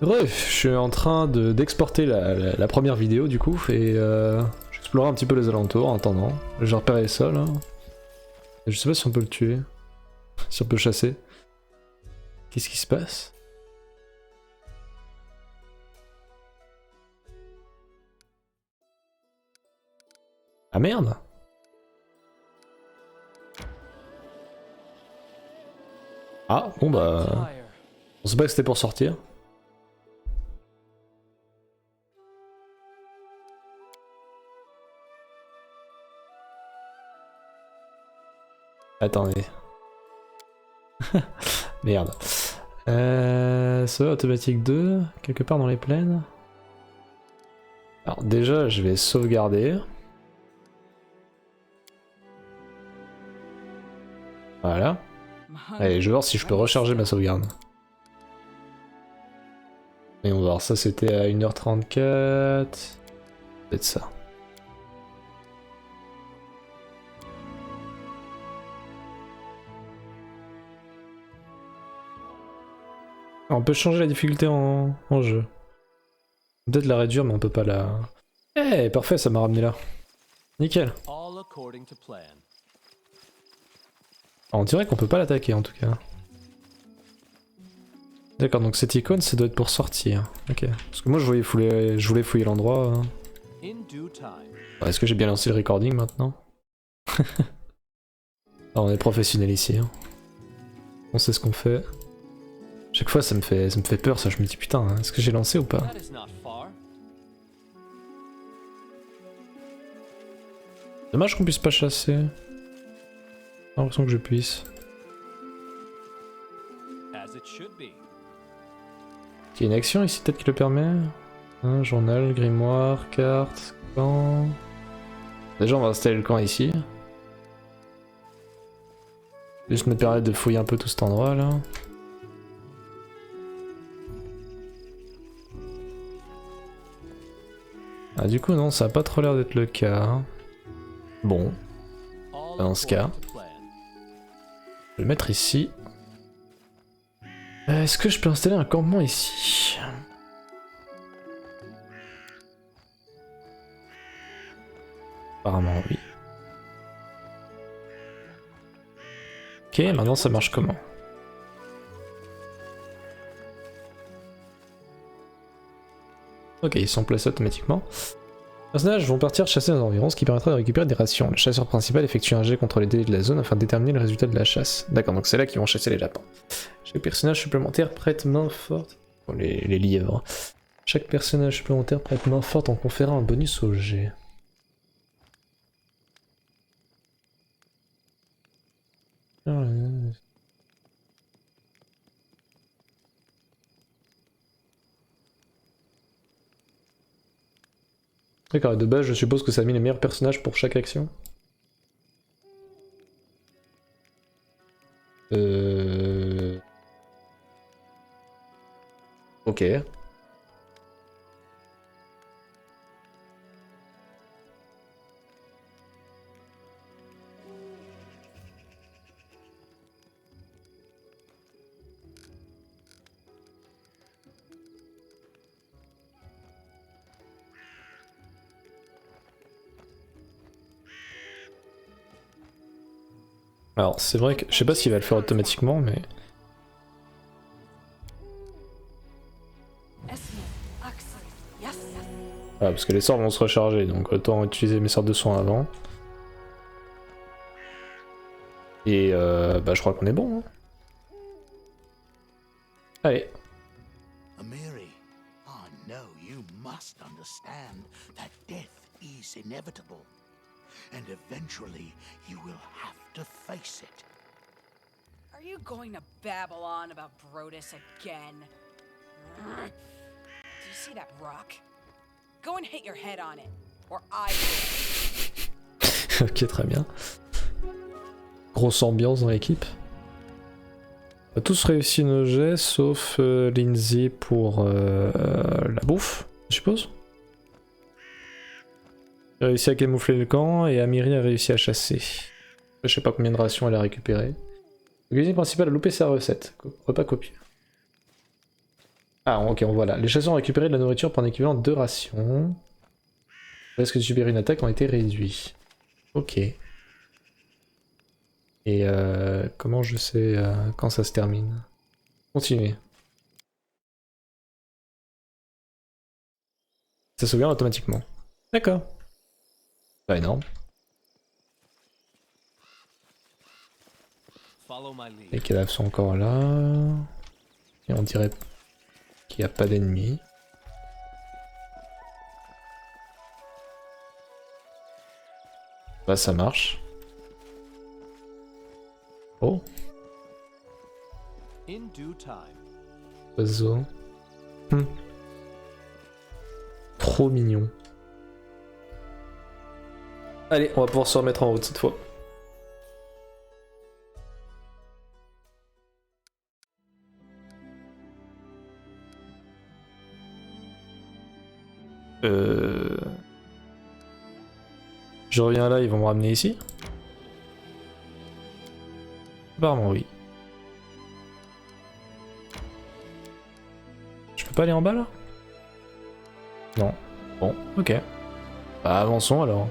Bref, je suis en train d'exporter la première vidéo du coup et j'explore un petit peu les alentours en attendant. J'ai repéré ça là. Je sais pas si on peut le tuer, si on peut le chasser. Qu'est-ce qui se passe? Ah merde! Ah bon bah... On sait pas que c'était pour sortir. Attendez. Merde. Ça automatique 2, quelque part dans les plaines. Alors déjà, je vais sauvegarder. Voilà. Allez, je vais voir si je peux recharger ma sauvegarde. Et on va voir, ça c'était à 1h34. Peut-être ça. On peut changer la difficulté en jeu. Peut-être la réduire, mais on peut pas la... Eh, parfait, ça m'a ramené là. Nickel. On dirait qu'on peut pas l'attaquer en tout cas. D'accord, donc cette icône, ça doit être pour sortir. Ok. Parce que moi, je voulais fouiller l'endroit. Est-ce que j'ai bien lancé le recording maintenant? On est professionnel ici. Hein. On sait ce qu'on fait. Chaque fois, ça me fait peur, ça. Je me dis putain, hein, est-ce que j'ai lancé ou pas? Dommage qu'on puisse pas chasser. J'ai l'impression que je puisse. Il y a une action ici peut-être qui le permet. Un journal, grimoire, carte, camp. Déjà on va installer le camp ici. Juste me permettre de fouiller un peu tout cet endroit là. Ah du coup non, ça a pas trop l'air d'être le cas. Bon. Dans ce cas. Je vais le mettre ici. Est-ce que je peux installer un campement ici? Apparemment oui. Ok, maintenant ça marche comment? Ok, ils sont placés automatiquement. Les personnages vont partir chasser dans les environs, ce qui permettra de récupérer des rations. Le chasseur principal effectue un jet contre les délais de la zone afin de déterminer le résultat de la chasse. D'accord, donc c'est là qu'ils vont chasser les lapins. Chaque personnage supplémentaire prête main forte... Oh, les lièvres. Chaque personnage supplémentaire prête main forte en conférant un bonus au jet. D'accord, et de base je suppose que ça a mis les meilleurs personnages pour chaque action. Ok. Alors c'est vrai que je sais pas s'il va le faire automatiquement mais... Ah, parce que les sorts vont se recharger, donc autant utiliser mes sorts de soins avant. Et bah je crois qu'on est bon. Hein. Allez. Amiri, oh no, you must understand that death is inevitable. And eventually you will have to face it. Are you going to babble on about Brodus again? Do you see that rock? Go and hit your head on it, or I will. Ok, très bien. Grosse ambiance dans l'équipe. On a tous réussi nos jets, sauf Lindsay pour la bouffe, je suppose. J'ai réussi à camoufler le camp et Amiri a réussi à chasser. Je sais pas combien de rations elle a récupéré. Le cuisinier principal a loupé sa recette. Repas copieux. Ah, ok, on voit là. Les chasseurs ont récupéré de la nourriture pour un équivalent de 2 rations. Les risques de subir une attaque ont été réduits. Ok. Et comment je sais quand ça se termine? Continuer. Ça sauvegarde automatiquement. D'accord. Pas énorme. Les cadavres sont encore là. Et on dirait qu'il n'y a pas d'ennemis. Bah ça marche. Oh. Oiseau. Trop mignon. Allez, on va pouvoir se remettre en route cette fois. Je reviens là, ils vont me ramener ici? Apparemment oui. Je peux pas aller en bas là? Non. Bon, ok. Bah avançons alors.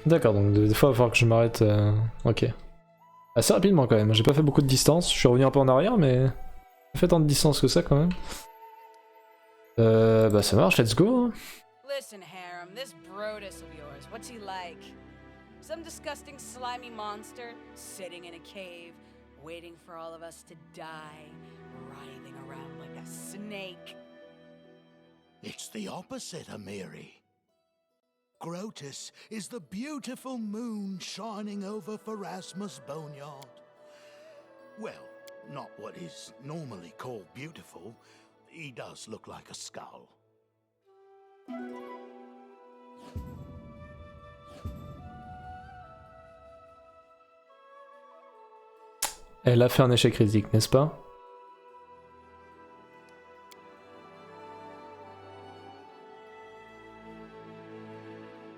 D'accord, donc des fois il va falloir que je m'arrête. Ok. Assez rapidement quand même, j'ai pas fait beaucoup de distance. Je suis revenu un peu en arrière, mais j'ai fait tant de distance que ça quand même. Bah ça marche, let's go. Listen, Harem, this Brodus of yours, what's he like? Some disgusting, slimy monster sitting in a cave, waiting for all of us to die, writhing around like a snake. It's the opposite, Amiri. Grotus is the beautiful moon shining over Pharasma's boneyard. Well, not what is normally called beautiful. He does look like a skull. Elle a fait un échec critique, n'est-ce pas?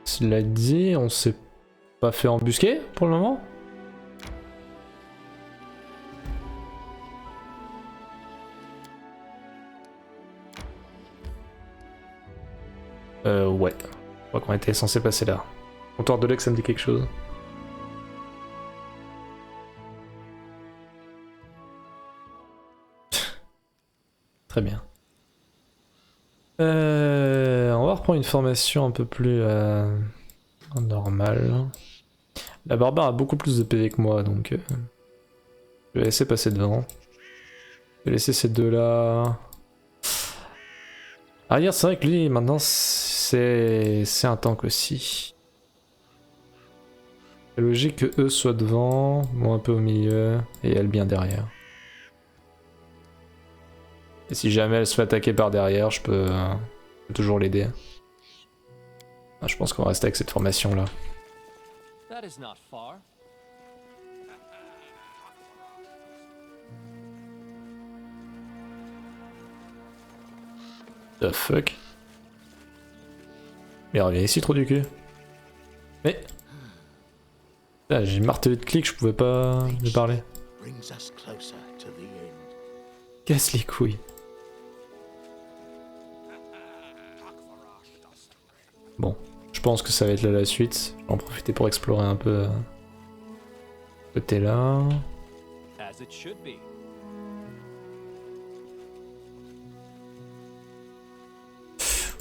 Cela dit, on s'est pas fait embusquer pour le moment? Ouais. Je crois qu'on était censé passer là. Comptoir de Lex, ça me dit quelque chose. Très bien. On va reprendre une formation un peu plus normale. La barbare a beaucoup plus de PV que moi, donc je vais laisser passer devant. Je vais laisser ces deux-là. Ah, hier, c'est vrai que lui, maintenant, c'est un tank aussi. C'est logique que eux soient devant, moi un peu au milieu, et elle bien derrière. Et si jamais elle se fait attaquer par derrière, je peux toujours l'aider. Ah, je pense qu'on va rester avec cette formation là. The fuck? Mais reviens ici, trop du cul. Mais... Là, j'ai martelé de clic, je pouvais pas lui parler. Casse les couilles. Bon, je pense que ça va être là la suite. Je vais en profiter pour explorer un peu côté là.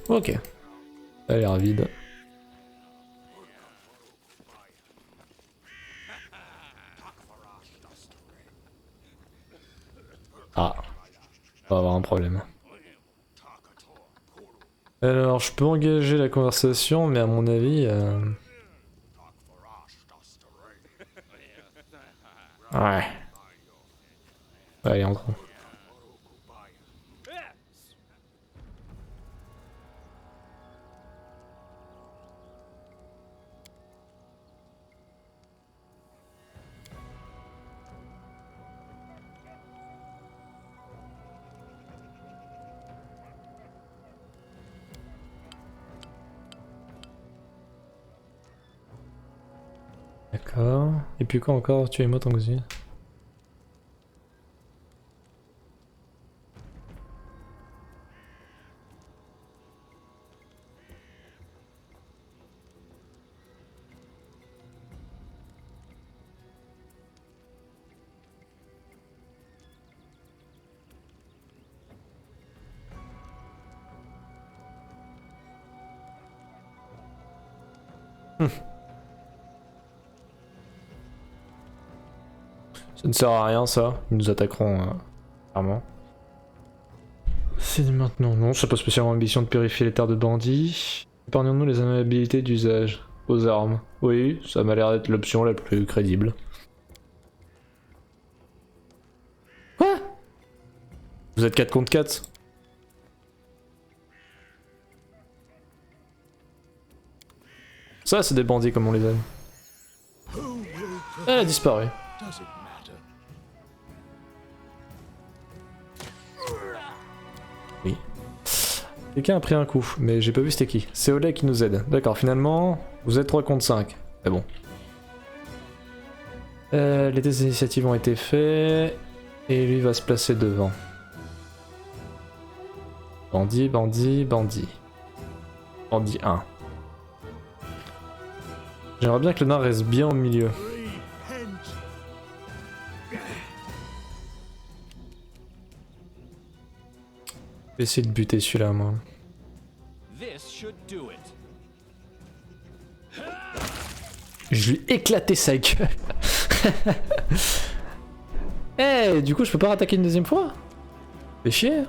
Ok. Ça a l'air vide. Ah. On va avoir un problème. Alors, je peux engager la conversation, mais à mon avis... Ouais. Allez, entrons. D'accord. Et puis quoi encore? Tu es moi ton cousin? Ça ne sert à rien ça, ils nous attaqueront clairement. C'est maintenant, non, ça n'a pas spécialement ambition de purifier les terres de bandits. Épargnons-nous les amabilités d'usage aux armes. Oui, ça m'a l'air d'être l'option la plus crédible. Quoi? Vous êtes 4 contre 4? Ça c'est des bandits comme on les aime. Elle a disparu. Does it matter? Oui. Quelqu'un a pris un coup, mais j'ai pas vu c'était qui. C'est Oleg qui nous aide. D'accord, finalement, vous êtes 3 contre 5. Mais bon. Les tests d'initiative ont été faits. Et lui va se placer devant. Bandit, bandit, bandit. Bandit 1. J'aimerais bien que le nain reste bien au milieu. Repent. Je vais essayer de buter celui-là, moi. This should do it. Je lui ai éclaté sa gueule. Eh, du coup, je peux pas rattaquer une deuxième fois? Fais chier.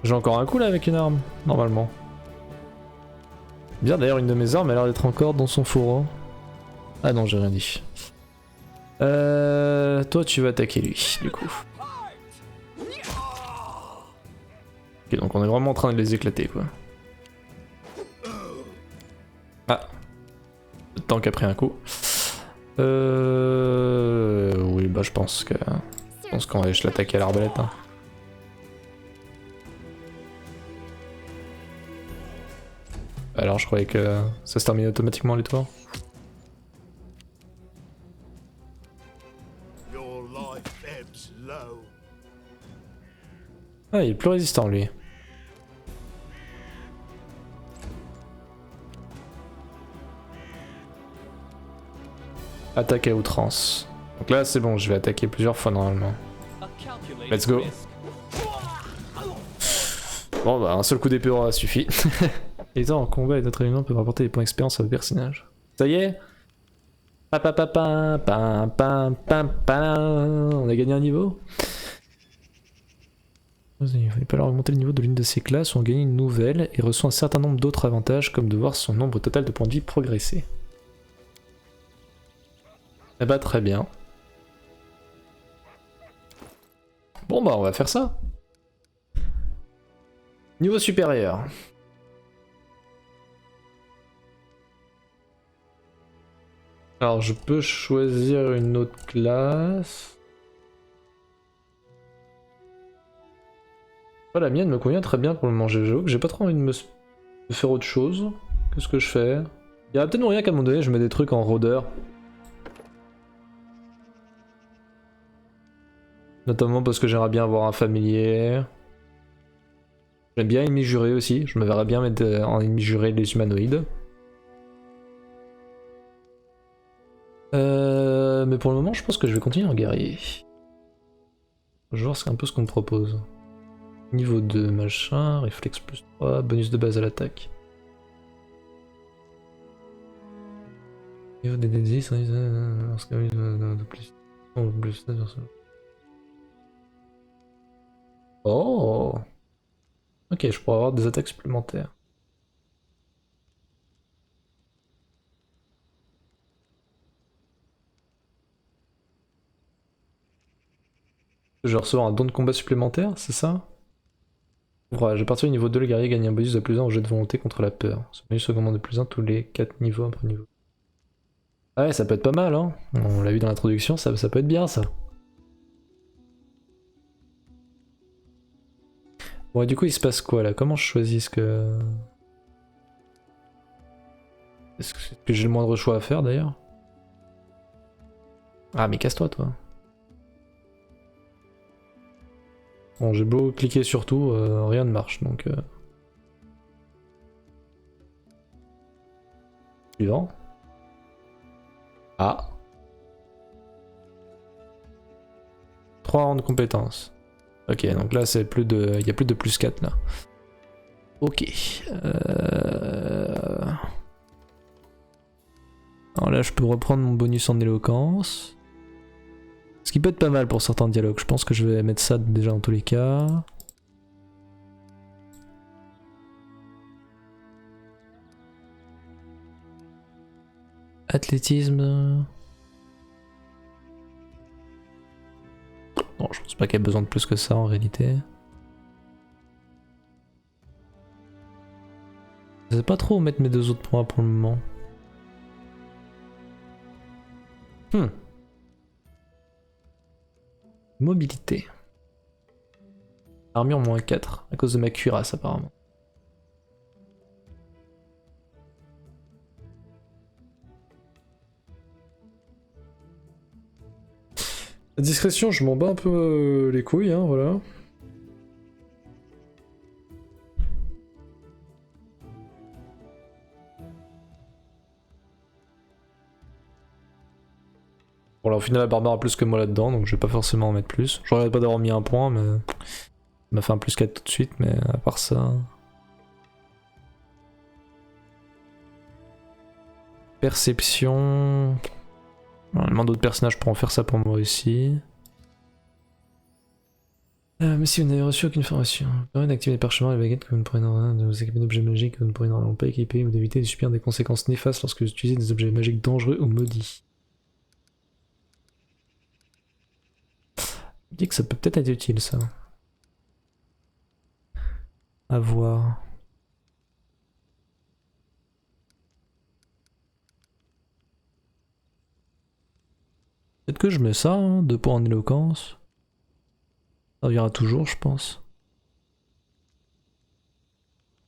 J'ai encore un coup là avec une arme, normalement. Bien, d'ailleurs, une de mes armes a l'air d'être encore dans son fourreau. Ah non, j'ai rien dit. Toi, tu vas attaquer lui, du coup. Ok, donc on est vraiment en train de les éclater, quoi. Ah. Le temps qu'a pris un coup. Oui, bah je pense qu'on va juste l'attaquer à l'arbalète. Hein. Alors je croyais que ça se terminait automatiquement les tours. Your life ebbs low. Ah, il est plus résistant lui. Attaque à outrance. Donc là c'est bon, je vais attaquer plusieurs fois normalement. A calculated Let's go. risk. Bon bah un seul coup d'épée aura suffi. Les temps en combat et d'autres éléments peuvent apporter des points d'expérience à vos personnages. Ça y est. On a gagné un niveau. Il fallait pas leur augmenter le niveau de l'une de ces classes ou en gagner une nouvelle et reçoit un certain nombre d'autres avantages comme de voir son nombre total de points de vie progresser. Eh bah très bien. Bon bah on va faire ça. Niveau supérieur. Alors je peux choisir une autre classe. Oh, la mienne me convient très bien pour le manger. J'avoue que j'ai pas trop envie de de faire autre chose. Qu'est-ce que je fais? Il y a peut-être moyen qu'à un moment donné je mets des trucs en rôdeur. Notamment parce que j'aimerais bien avoir un familier. J'aime bien ennemi juré aussi. Je me verrais bien mettre en ennemi juré les humanoïdes. Mais pour le moment, je pense que je vais continuer en guerrier. Je vais voir un peu ce qu'on me propose. Niveau 2, machin, réflexe plus 3, bonus de base à l'attaque. Niveau des D10, de plus. Oh! Ok, je pourrais avoir des attaques supplémentaires. Je reçois un don de combat supplémentaire, c'est ça? Voilà, j'ai parti au niveau 2, le guerrier gagne un bonus de plus 1 au jet de volonté contre la peur. Ce bonus augmente de plus 1 tous les 4 niveaux après niveau. Ah ouais, ça peut être pas mal, hein. On l'a vu dans l'introduction, ça peut être bien ça. Bon, et du coup, il se passe quoi là? Comment je choisis ce que. Est-ce que j'ai le moindre choix à faire d'ailleurs? Ah mais casse-toi toi. Bon j'ai beau cliquer sur tout, rien ne marche donc... Suivant. Ah. 3 rangs de compétences. Ok, donc là c'est plus de. Il y a plus de plus 4 là. Ok. Alors là je peux reprendre mon bonus en éloquence. Ce qui peut être pas mal pour certains dialogues. Je pense que je vais mettre ça déjà dans tous les cas. Athlétisme. Non, je pense pas qu'il y ait besoin de plus que ça en réalité. Je sais pas trop où mettre mes 2 autres points pour le moment. Mobilité. Armure moins 4, à cause de ma cuirasse apparemment. La discrétion, je m'en bats un peu les couilles, hein, voilà. Bon là au final la barbare a plus que moi là-dedans, donc je vais pas forcément en mettre plus. Je regrette pas d'avoir mis un point, mais... Ça m'a fait un plus 4 tout de suite, mais à part ça... Perception... Normalement d'autres personnages pourront faire ça pour moi aussi. Mais si vous n'avez reçu aucune formation, permet d'activer les parchemins et les baguettes que vous ne pourrez de vous équiper d'objets magiques que vous ne pourrez normalement pas équiper ou d'éviter de subir des conséquences néfastes lorsque vous utilisez des objets magiques dangereux ou maudits. Je dis que ça peut peut-être être utile ça. À voir. Peut-être que je mets ça, hein, 2 points en éloquence. Ça reviendra toujours, je pense.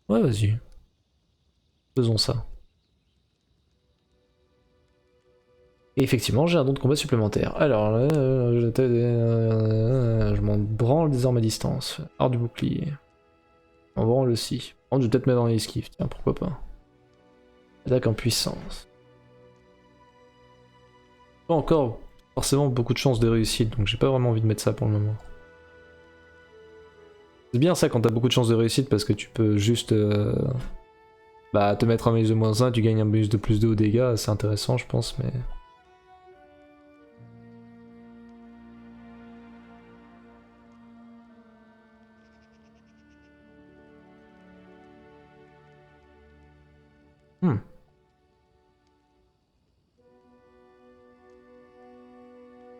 Ouais, vas-y. Faisons ça. Et effectivement, j'ai un don de combat supplémentaire. Alors là, je m'en branle désormais à distance. Art du bouclier. Je m'en branle aussi. Bon, je vais peut-être mettre dans l'esquive, tiens, pourquoi pas. Attaque en puissance. Pas encore forcément beaucoup de chances de réussite, donc j'ai pas vraiment envie de mettre ça pour le moment. C'est bien ça quand t'as beaucoup de chances de réussite parce que tu peux juste bah, te mettre un bonus de -1, tu gagnes un bonus de +2 aux dégâts, c'est intéressant je pense, mais...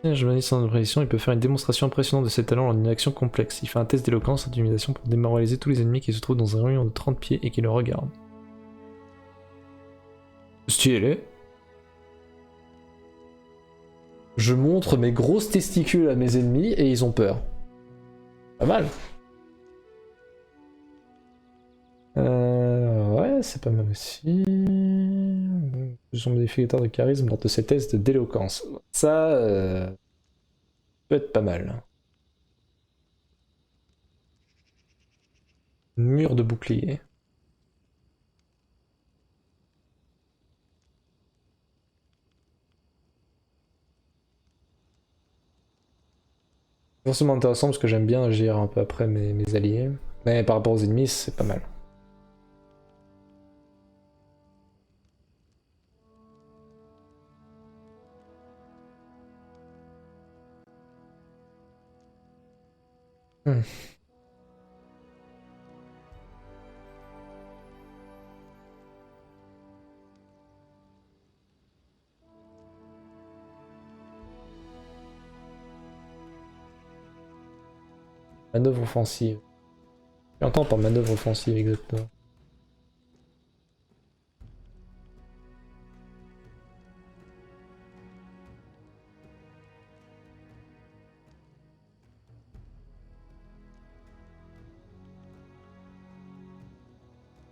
Je valide son apparition, il peut faire une démonstration impressionnante de ses talents lors d'une action complexe. Il fait un test d'éloquence et d'intimidation pour démoraliser tous les ennemis qui se trouvent dans un rayon de 30 pieds et qui le regardent. Stylé. Je montre mes grosses testicules à mes ennemis et ils ont peur. Pas mal. Ouais, c'est pas mal aussi. Son modificateur de charisme lors de ses tests d'éloquence. Ça peut être pas mal. Mur de bouclier. C'est forcément intéressant parce que j'aime bien agir un peu après mes alliés. Mais par rapport aux ennemis, c'est pas mal. Hmm. Manœuvre offensive. J'entends par manœuvre offensive exactement.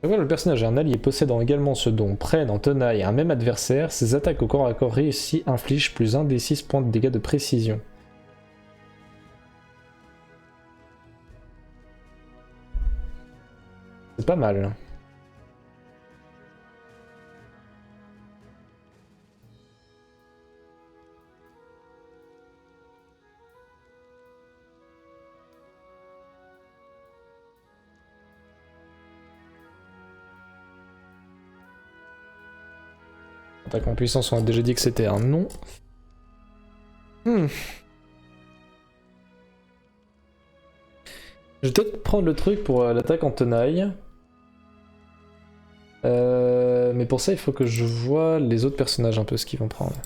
Quand le personnage et un allié possédant également ce don prennent en tenaille un même adversaire, ses attaques au corps à corps réussies infligent plus 1 des 6 points de dégâts de précision. C'est pas mal. Attaque en puissance, on a déjà dit que c'était un non. Je vais peut-être prendre le truc pour l'attaque en tenaille. Mais pour ça, il faut que je vois les autres personnages un peu ce qu'ils vont prendre.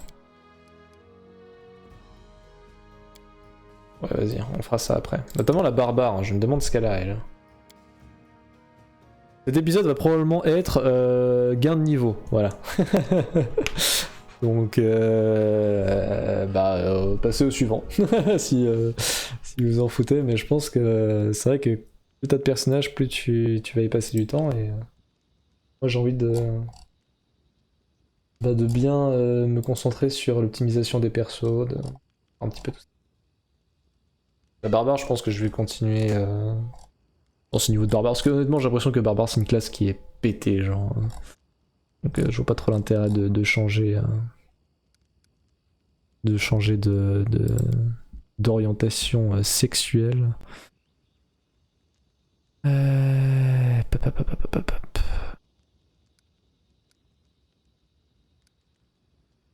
Ouais, vas-y, on fera ça après. Notamment la barbare, hein, je me demande ce qu'elle a, elle. Cet épisode va probablement être gain de niveau, voilà. Donc, passez au suivant, si vous en foutez, mais je pense que c'est vrai que plus t'as de personnages, plus tu vas y passer du temps, et moi j'ai envie de bien me concentrer sur l'optimisation des persos, un petit peu tout ça. La barbare, je pense que je vais continuer dans ce niveau de barbare, parce que honnêtement j'ai l'impression que barbare c'est une classe qui est pétée, genre. Donc je vois pas trop l'intérêt de changer d'orientation sexuelle. Je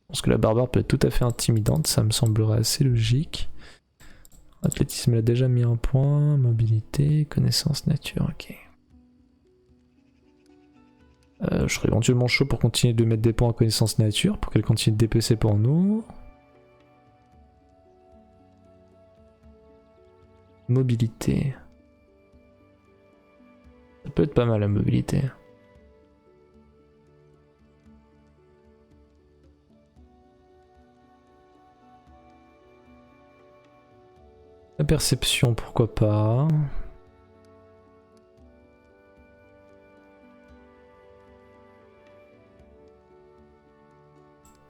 pense que la barbare peut être tout à fait intimidante, ça me semblerait assez logique. Athlétisme, elle a déjà mis un point. Mobilité, connaissance, nature, ok. Je serais éventuellement chaud pour continuer de mettre des points en connaissance nature, pour qu'elle continue de DPC pour nous. Mobilité. Ça peut être pas mal la mobilité. La perception, pourquoi pas.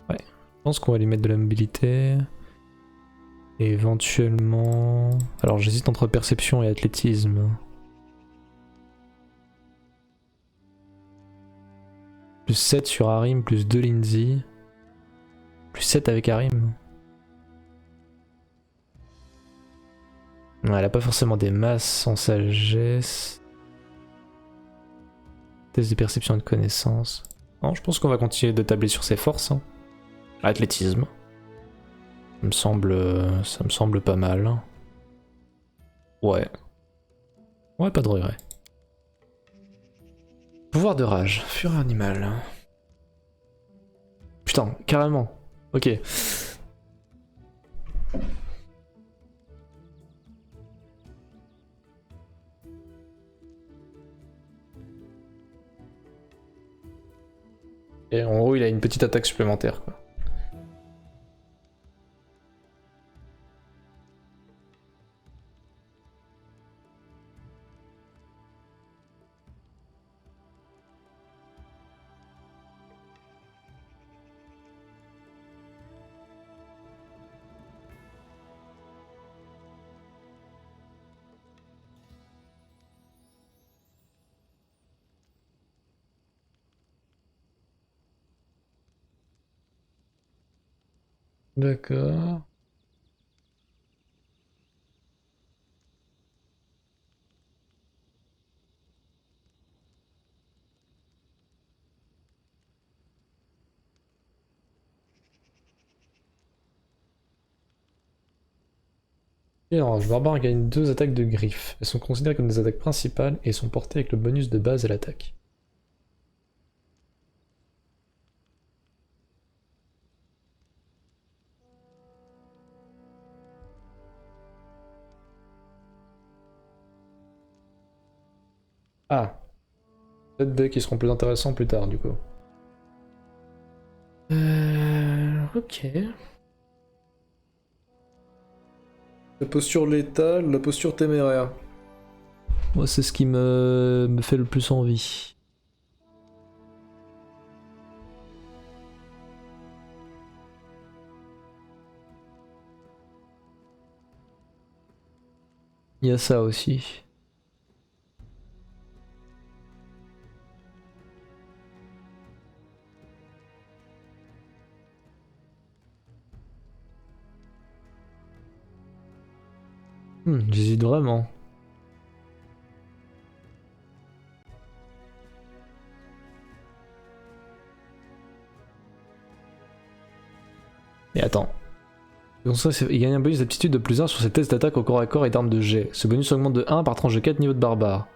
Ouais, je pense qu'on va lui mettre de la mobilité. Et éventuellement... Alors j'hésite entre perception et athlétisme. Plus 7 sur Harim, plus 2 Lindsay. Plus 7 avec Harim. Ouais, elle a pas forcément des masses en sagesse. Test de perception et de connaissance. Non, je pense qu'on va continuer de tabler sur ses forces. Hein. Athlétisme. Ça me semble pas mal. Ouais. Ouais, pas de regret. Pouvoir de rage, fureur animale. Putain, carrément. Ok. Et en gros, il a une petite attaque supplémentaire, quoi. D'accord. Et alors, le barbare gagne 2 attaques de griffes. Elles sont considérées comme des attaques principales et sont portées avec le bonus de base à l'attaque. Ah. Peut-être des qui seront plus intéressants plus tard, du coup. Ok. La posture létale, la posture téméraire. Moi, c'est ce qui me fait le plus envie. Il y a ça aussi. J'hésite vraiment. Et attends. Donc ça, il gagne un bonus d'aptitude de plus 1 sur ses tests d'attaque au corps à corps et d'armes de jet. Ce bonus augmente de 1 par tranche de 4 niveaux de barbare.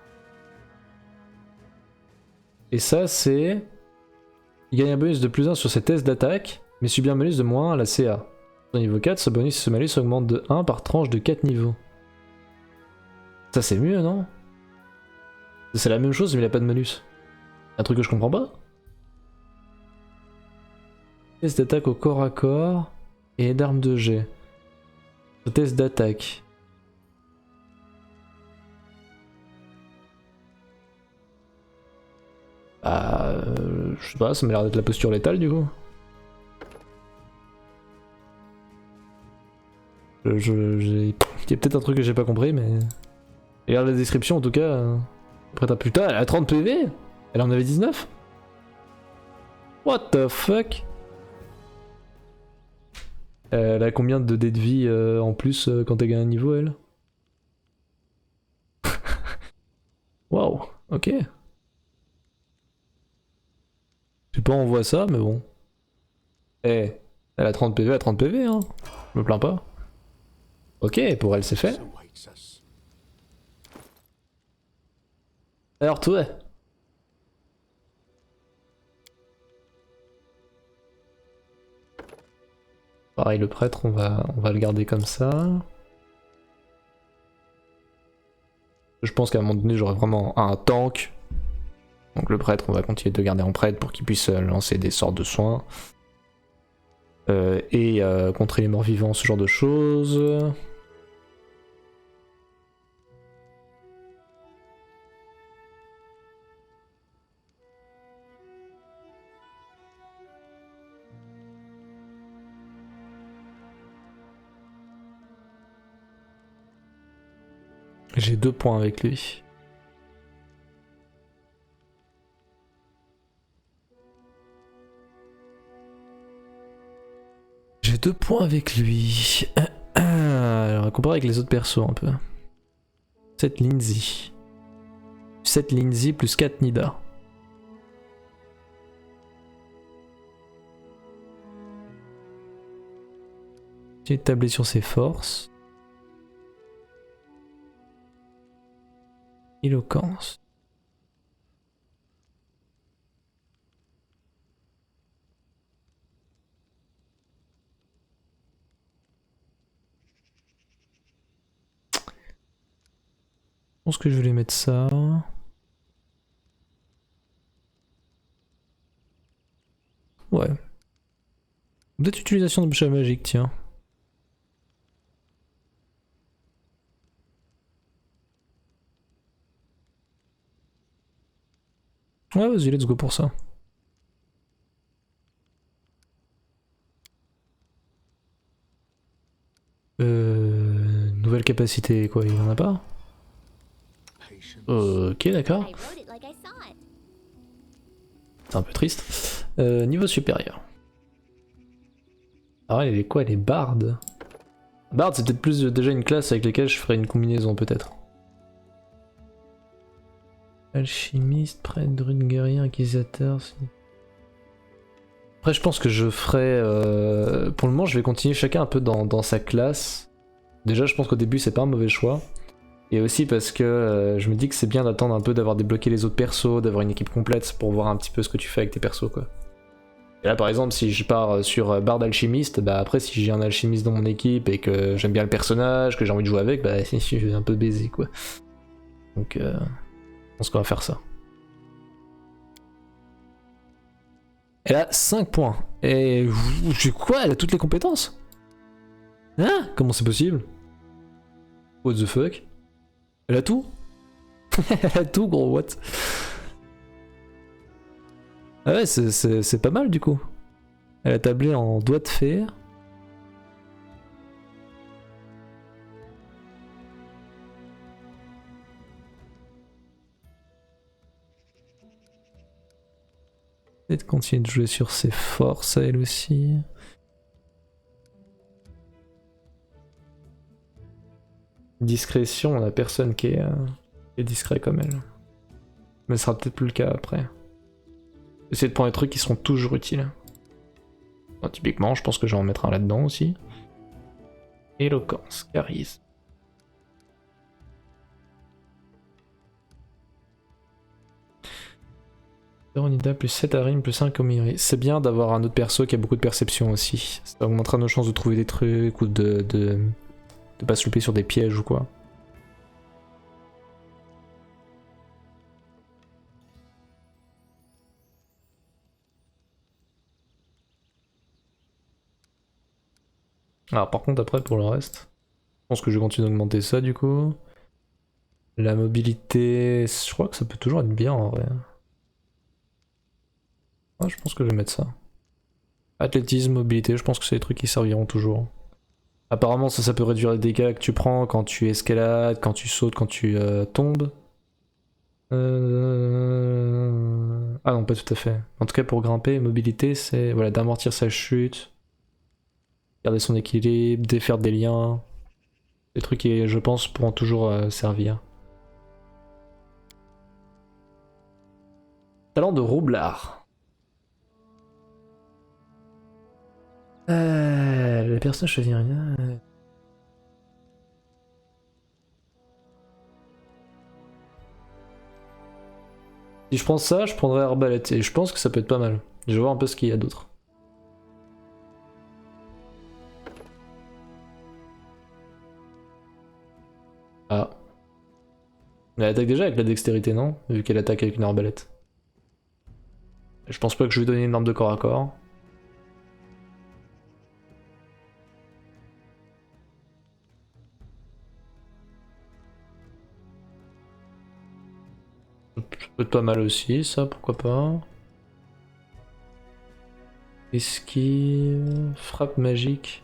Et ça, c'est... Il gagne un bonus de plus 1 sur ses tests d'attaque, mais subit un bonus de moins 1 à la CA. Au niveau 4, ce bonus et ce malus augmente de 1 par tranche de 4 niveaux. Ça c'est mieux, non? C'est la même chose mais il a pas de malus. Un truc que je comprends pas? Test d'attaque au corps à corps et d'armes de jet. Test d'attaque. Je sais pas, ça m'a l'air d'être la posture létale du coup. Il y a peut-être un truc que j'ai pas compris mais... Regarde la description en tout cas. Après ta putain, elle a 30 PV. Elle en avait 19. What the fuck? Elle a combien de dés de vie en plus quand elle gagne un niveau elle? Waouh, ok. Je sais pas on voit ça mais bon. Eh, elle a 30 PV, elle a 30 PV hein. Je me plains pas. Ok, pour elle c'est fait. Alors toi? Pareil le prêtre on va le garder comme ça. Je pense qu'à un moment donné j'aurai vraiment un tank. Donc le prêtre on va continuer de le garder en prêtre pour qu'il puisse lancer des sorts de soins. Et contrer les morts vivants, ce genre de choses. J'ai 2 points avec lui. J'ai 2 points avec lui. Alors, on va comparer avec les autres persos un peu. 7 Lindsay. 7 Lindsay plus 4 Nida. J'ai tablé sur ses forces. Éloquence. Je pense que je vais lui mettre ça. Ouais. Peut-être utilisation de bouche magique, tiens. Ouais, vas-y, let's go pour ça. Nouvelle capacité, quoi, il en a pas? Ok, d'accord. C'est un peu triste. Niveau supérieur. Ah, elle est quoi? Elle est barde. Barde, c'est peut-être plus déjà une classe avec laquelle je ferais une combinaison, peut-être. Alchimiste, prêtre, druide, guerrier, inquisiteur. Après, je pense que je ferai. Pour le moment, je vais continuer chacun un peu dans sa classe. Déjà, je pense qu'au début, c'est pas un mauvais choix. Et aussi parce que je me dis que c'est bien d'attendre un peu, d'avoir débloqué les autres persos, d'avoir une équipe complète pour voir un petit peu ce que tu fais avec tes persos, quoi. Et là, par exemple, si je pars sur Bard Alchimiste, bah après, si j'ai un alchimiste dans mon équipe et que j'aime bien le personnage, que j'ai envie de jouer avec, bah je vais un peu baiser, quoi. Donc, je pense qu'on va faire ça. Elle a 5 points. Et quoi? Elle a toutes les compétences? Hein? Comment c'est possible? What the fuck? Elle a tout? Elle a tout, gros, what? Ah ouais, c'est pas mal du coup. Elle a tablé en doigt de fer. Peut-être continuer de jouer sur ses forces à elle aussi. Discrétion, on a personne qui est discret comme elle. Mais ce sera peut-être plus le cas après. Essayer de prendre des trucs qui seront toujours utiles. Bon, typiquement, je pense que je vais en mettre un là-dedans aussi. Éloquence, charisme. Veronida plus 7 à rime plus 5 au Miri. C'est bien d'avoir un autre perso qui a beaucoup de perception aussi. Ça augmentera nos chances de trouver des trucs ou de pas se louper sur des pièges ou quoi. Alors par contre après pour le reste, je pense que je vais continuer d'augmenter ça du coup. La mobilité, je crois que ça peut toujours être bien en vrai. Ouais, je pense que je vais mettre ça. Athlétisme, mobilité, je pense que c'est des trucs qui serviront toujours. Apparemment ça peut réduire les dégâts que tu prends quand tu escalades, quand tu sautes, quand tu tombes. Ah non, pas tout à fait. En tout cas pour grimper, mobilité c'est voilà, d'amortir sa chute, garder son équilibre, défaire des liens. Des trucs qui je pense pourront toujours servir. Talent de roublard. Le personnage choisit rien. Si je prends ça, je prendrais arbalète et je pense que ça peut être pas mal. Je vais voir un peu ce qu'il y a d'autre. Ah. Mais elle attaque déjà avec la dextérité, non? Vu qu'elle attaque avec une arbalète. Je pense pas que je vais lui donner une arme de corps à corps. Ça peut être pas mal aussi, ça, pourquoi pas. Esquive, frappe magique.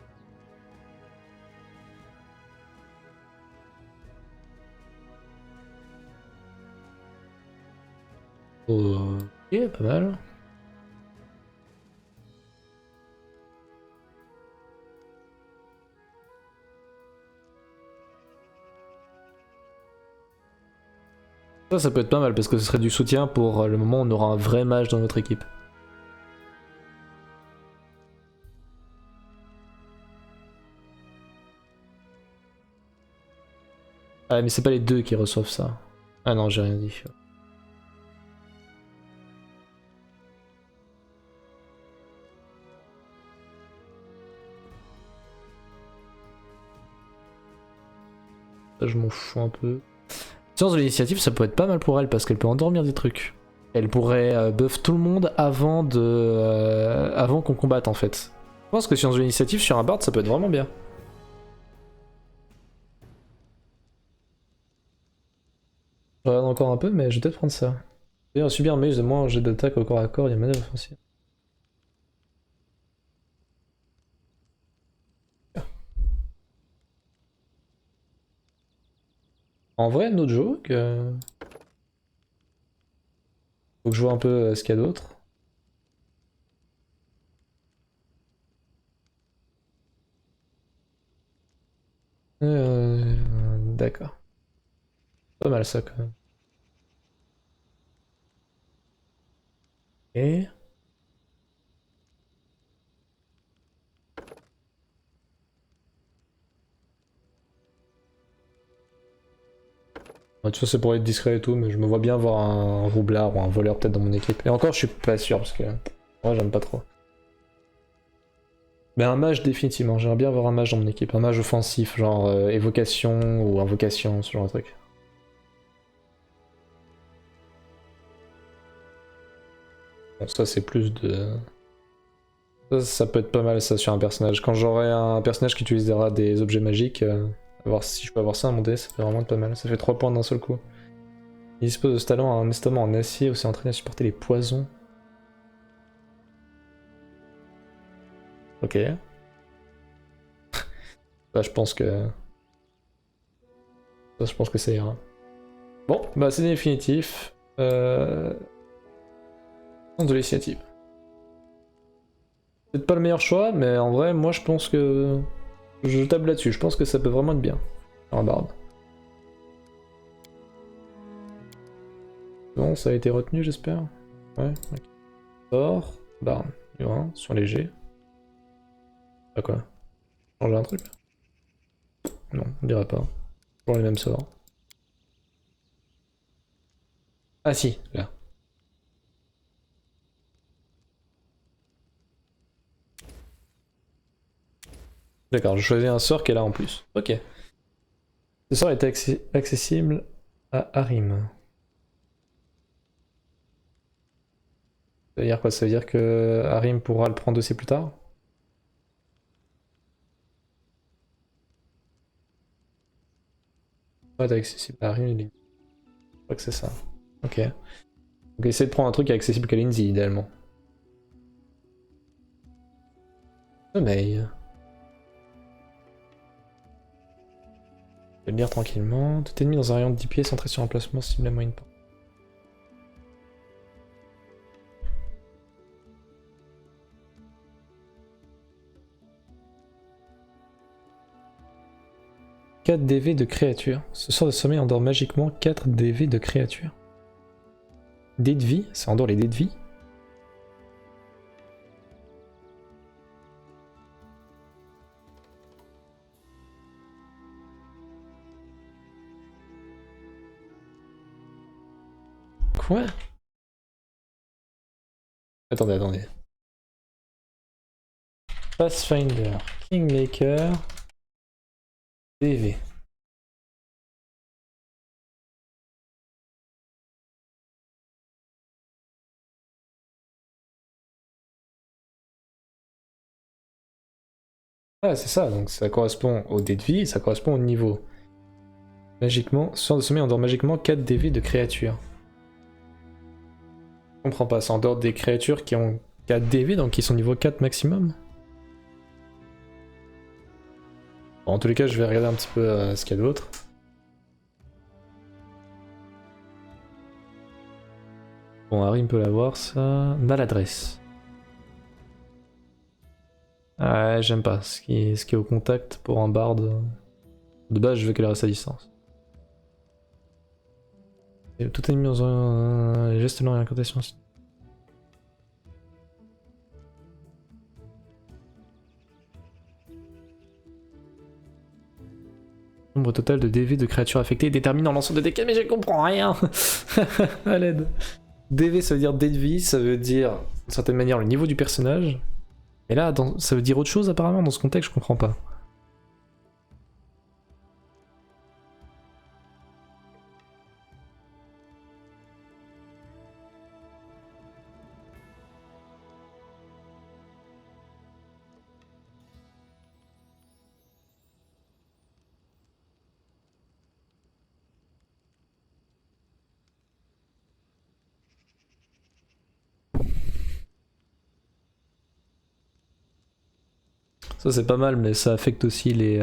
Ok, pas mal. Ça peut être pas mal parce que ce serait du soutien pour le moment où on aura un vrai mage dans notre équipe. Ah mais c'est pas les deux qui reçoivent ça. Ah non, j'ai rien dit. Ça, je m'en fous un peu. Science de l'initiative, ça peut être pas mal pour elle parce qu'elle peut endormir des trucs. Elle pourrait buff tout le monde avant qu'on combatte en fait. Je pense que science de l'initiative sur un bard, ça peut être vraiment bien. Je regarde encore un peu, mais je vais peut-être prendre ça. D'ailleurs, subir un mage de moins un jet d'attaque au corps à corps, il y a manœuvre offensive. En vrai, no joke. Faut que je vois un peu ce qu'il y a d'autre. D'accord. Pas mal ça quand même. Et... tu vois, c'est pour être discret et tout, mais je me vois bien avoir un roublard ou un voleur peut-être dans mon équipe. Et encore, je suis pas sûr parce que moi j'aime pas trop. Mais un mage définitivement, j'aimerais bien avoir un mage dans mon équipe, un mage offensif, genre évocation ou invocation, ce genre de truc. Bon, ça c'est plus de... Ça peut être pas mal ça sur un personnage. Quand j'aurai un personnage qui utilisera des objets magiques, voir si je peux avoir ça à mon dé, ça peut vraiment être pas mal. Ça fait 3 points d'un seul coup. Il dispose de ce talent à un estomac en acier où s'est entraîné à supporter les poisons. Ok. Là je pense que... Ça je pense que ça ira. Bon, bah c'est définitif. De l'initiative. peut-être pas le meilleur choix, mais en vrai, moi je pense que... Je table là-dessus, je pense que ça peut vraiment être bien. Un barbe. Bon, ça a été retenu, j'espère. Ouais, ok. Sort, barbe, niveau 1, sur léger. Pas quoi? Changer un truc? Non, on dirait pas. Toujours les mêmes sorts. Ah si, là. D'accord, je choisis un sort qui est là en plus. Ok. Ce sort est accessible à Harim. Ça veut dire quoi? Ça veut dire que Harim pourra le prendre aussi plus tard? Ouais, t'es accessible à Harim, je crois que c'est ça. Ok. Donc essayer de prendre un truc qui est accessible qu'à Lindsay, idéalement. Sommeil. Je vais le lire tranquillement. Tout ennemi dans un rayon de 10 pieds centré sur un placement cible à moyenne portée. « 4 DV de créatures. Ce sort de sommeil endort magiquement 4 DV de créatures. Dés de vie, ça endort les dés de vie. Quoi? Attendez. Pathfinder, Kingmaker, DV. Ah, c'est ça, donc ça correspond au dé de vie et ça correspond au niveau. Magiquement, sort de sommeil endort magiquement 4 DV de créatures. Je comprends pas, ça endort des créatures qui ont 4 DV, donc qui sont niveau 4 maximum. Bon, en tous les cas, je vais regarder un petit peu ce qu'il y a d'autre. Bon, Harim peut l'avoir, ça. Maladresse. Ouais, j'aime pas. Ce qui est au contact pour un barde. De base, je veux qu'elle reste à distance. Et tout ennemi dans un geste lent et incantation. Nombre total de DV de créatures affectées déterminant l'ensemble de dégâts, mais je comprends rien. À l'aide. DV, ça veut dire dé de vie, ça veut dire d'une certaine manière le niveau du personnage. Et là, ça veut dire autre chose apparemment dans ce contexte, je comprends pas. Ça c'est pas mal, mais ça affecte aussi les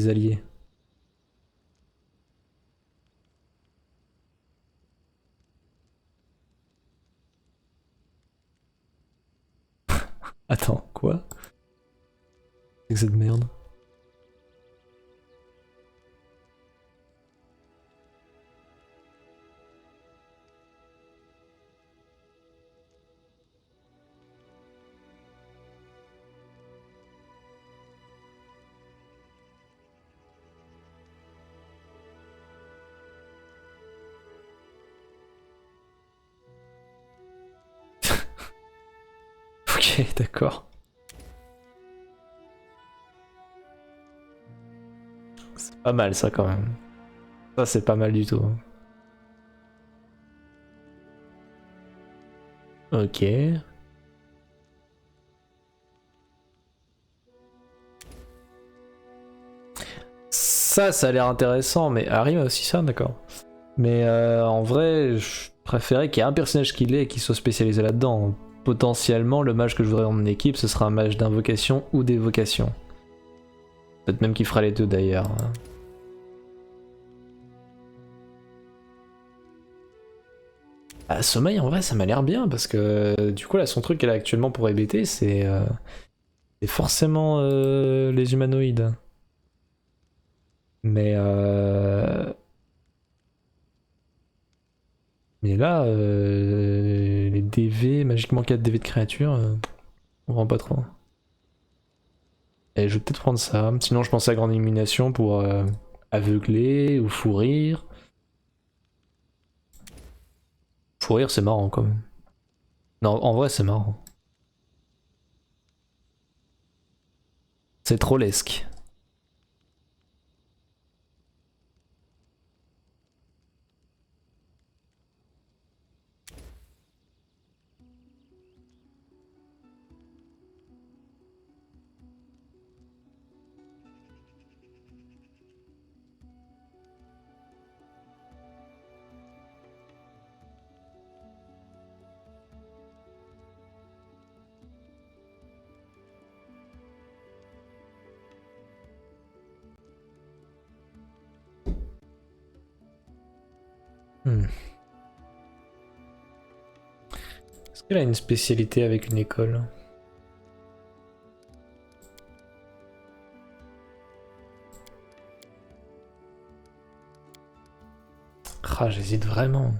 alliés. Attends, quoi? C'est que cette merde. Ok, d'accord. C'est pas mal ça quand même. Ça c'est pas mal du tout. Ok. Ça a l'air intéressant, mais Harry a aussi ça, d'accord. Mais en vrai, je préférais qu'il y ait un personnage qui l'ait et qui soit spécialisé là-dedans. Potentiellement, le mage que je voudrais dans mon équipe, ce sera un mage d'invocation ou d'évocation. Peut-être même qu'il fera les deux d'ailleurs. Ah, sommeil en vrai ça m'a l'air bien parce que du coup là son truc qu'elle a actuellement pour EBT c'est forcément les humanoïdes. Mais là les DV, magiquement 4 DV de créatures, on rend pas trop. Et je vais peut-être prendre ça. Sinon je pensais à grande illumination pour aveugler ou fou rire. Fou rire c'est marrant quand même. Non en vrai c'est marrant. C'est trollesque. Est-ce qu'elle a une spécialité avec une école? Ah, j'hésite vraiment.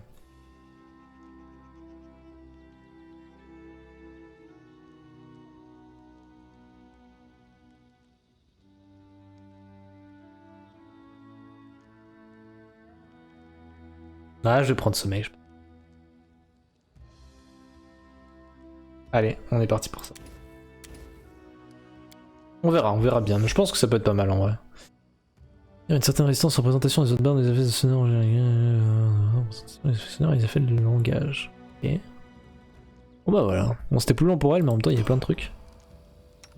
Ah, je vais prendre sommeil. Allez, on est parti pour ça. On verra bien. Mais je pense que ça peut être pas mal en vrai. Il y a une certaine résistance en représentation des autres barres des effets sonores. Les effets sonores, les effets de langage. Ok. Bon bah voilà. Bon, c'était plus long pour elle, mais en même temps, il y a plein de trucs.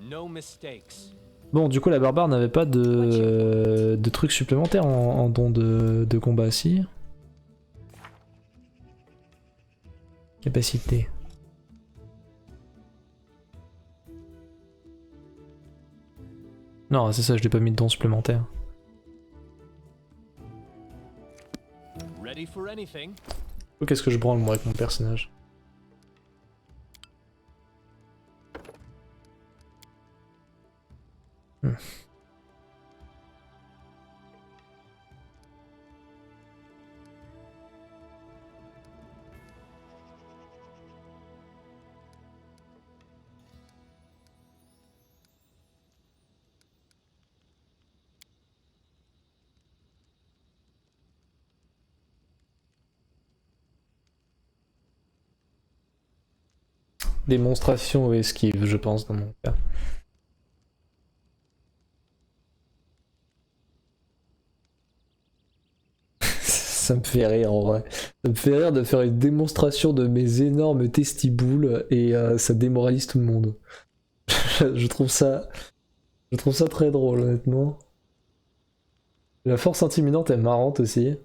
No mistakes. Bon, du coup, la barbare n'avait pas de trucs supplémentaires en don de combat, si. Capacité. Non, c'est ça, je l'ai pas mis de don supplémentaire. Ready for anything. Qu'est-ce que je branle moi avec mon personnage? Démonstration ou esquive, je pense, dans mon cas. Ça me fait rire en vrai. Ça me fait rire de faire une démonstration de mes énormes testiboules et ça démoralise tout le monde. je trouve ça très drôle honnêtement. La force intimidante est marrante aussi.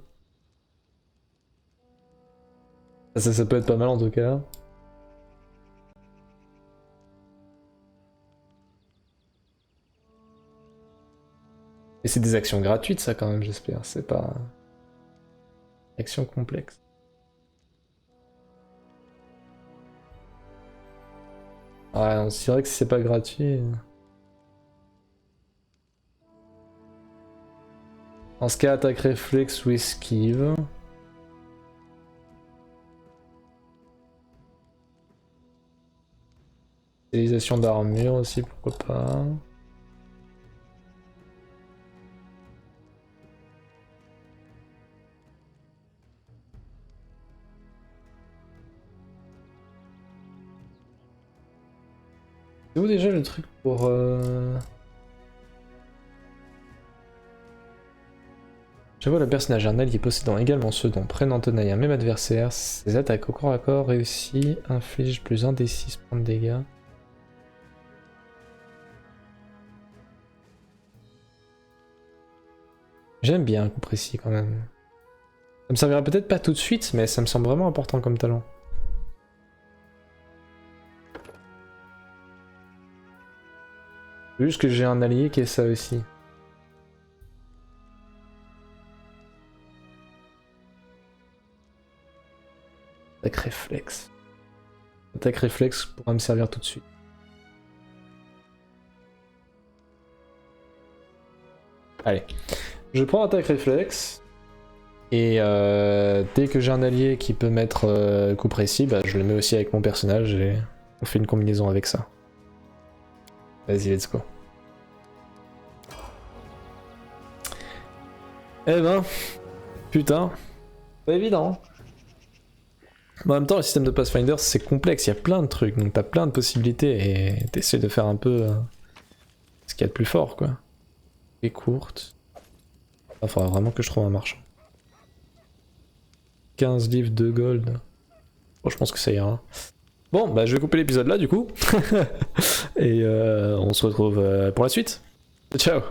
Ça peut être pas mal en tout cas. Et c'est des actions gratuites ça quand même j'espère, c'est pas... Action complexe. Ouais, c'est vrai que si c'est pas gratuit... Dans ce cas, attaque réflexe ou esquive. Utilisation d'armure aussi, pourquoi pas. C'est où déjà le truc pour... J'avoue, le personnage un allié possédant également ceux dont prennent en tenaille un même adversaire. Ses attaques au corps à corps réussies infligent plus 1 des 6 points de dégâts. J'aime bien un coup précis quand même. Ça me servira peut-être pas tout de suite, mais ça me semble vraiment important comme talent. Juste que j'ai un allié qui est ça aussi. Attaque réflexe. Attaque réflexe pourra me servir tout de suite. Allez. Je prends attaque réflexe. Et dès que j'ai un allié qui peut mettre coup précis, bah, je le mets aussi avec mon personnage et on fait une combinaison avec ça. Vas-y, let's go. Eh ben, putain, pas évident. Mais en même temps, le système de Pathfinder c'est complexe, il y a plein de trucs, donc t'as plein de possibilités et t'essaies de faire un peu ce qu'il y a de plus fort, quoi. Et courte. Il faudra vraiment que je trouve un marchand. 15 livres de gold. Bon, je pense que ça ira. Bon, bah je vais couper l'épisode là du coup. Et on se retrouve pour la suite. Ciao.